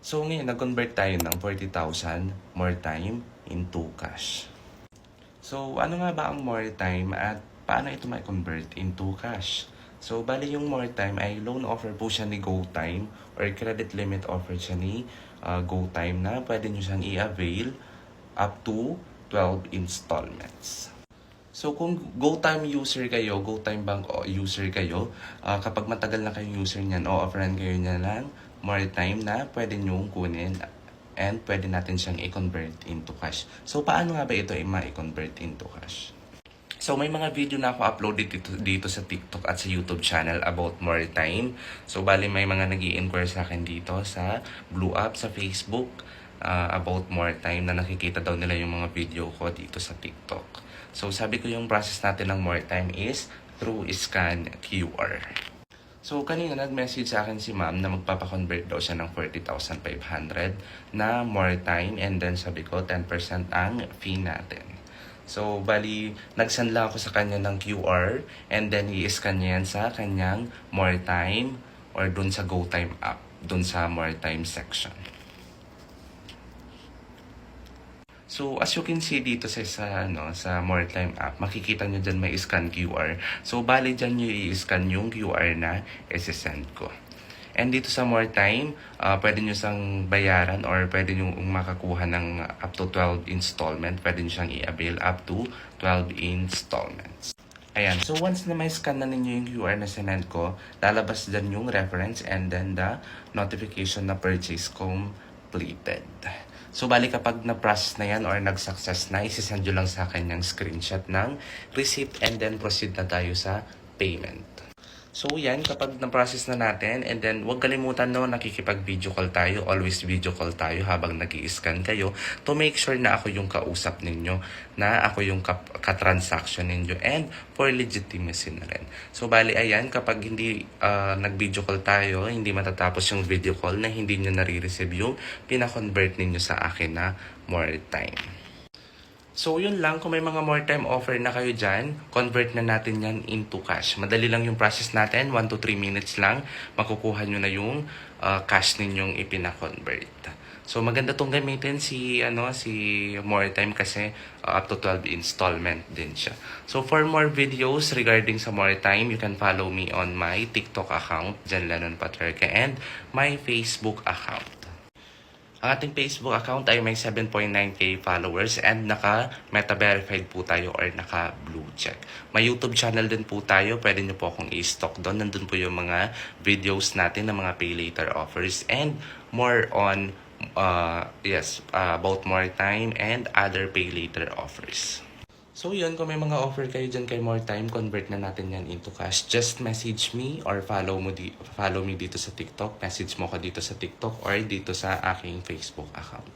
So ngayon, nag-convert tayo ng 40,000 more time into cash. So ano nga ba ang more time at paano ito ma-convert into cash? So bali yung more time ay loan offer po siya ni GoTime or credit limit offer siya ni GoTime na pwede nyo siyang i-avail up to 12 installments. So kung GoTime user kayo, GoTime Bank user kayo, kapag matagal na kayong user niyan, o-offeran kayo niya lang more time na pwede nyong kunin and pwede natin siyang i-convert into cash. So paano nga ba ito ma-convert into cash? So may mga video na ako uploaded dito sa TikTok at sa YouTube channel about more time. So bali may mga nag-i-inquire sa akin dito sa Blue App, sa Facebook, about more time na nakikita daw nila yung mga video ko dito sa TikTok. So sabi ko yung process natin ng more time is through scan QR. So kanina nag-message sa akin si ma'am na magpapakonvert daw siya ng 40,500 na more time and then sabi ko 10% ang fee natin. So bali nag-send lang ako sa kanya ng QR and then i-scan niya yan sa kanyang more time or dun sa GoTime app, dun sa more time section. So, as you can see dito sa More Time app, makikita nyo dyan may scan QR. So, bali dyan nyo i-scan yung QR na isi-send ko. And dito sa More Time, pwede nyo sang bayaran or pwede nyo makakuha ng up to 12 installment. Pwede nyo siyang i-avail up to 12 installments. Ayan. So, once na may scan na ninyo yung QR na sinend ko, lalabas dyan yung reference and then the notification na purchase completed. So, bali kapag na-process na yan or nag-success na, isisend nyo lang sa akin yung screenshot ng receipt and then proceed na tayo sa payment. So, yan, kapag na-process na natin and then huwag kalimutan nakikipag-video call tayo. Always video call tayo habang nag-i-scan kayo to make sure na ako yung kausap ninyo, na ako yung ka-transaction ninyo and for legitimacy na rin. So, bali, ayan, kapag hindi nag-video call tayo, hindi matatapos yung video call na hindi nyo nare-receive yung pina-convert ninyo sa akin na more time. So, yun lang. Kung may mga more time offer na kayo dyan, convert na natin yan into cash. Madali lang yung process natin. 1 to 3 minutes lang, makukuha nyo na yung cash ninyong ipina-convert. So, maganda tong gamitin si more time kasi up to 12 installment din siya. So, for more videos regarding sa more time, you can follow me on my TikTok account, Jan Lennon Paterca, and my Facebook account. Ang ating Facebook account ay may 7.9k followers and naka-meta verified po tayo or naka-blue check. May YouTube channel din po tayo. Pwede nyo po akong i-stock doon. Nandun po yung mga videos natin ng mga pay later offers and more on about more time and other pay later offers. So yun, kung may mga offer kayo dyan kay more time, convert na natin yan into cash. Just message me or follow me dito sa TikTok. Message mo ko dito sa TikTok or dito sa aking Facebook account.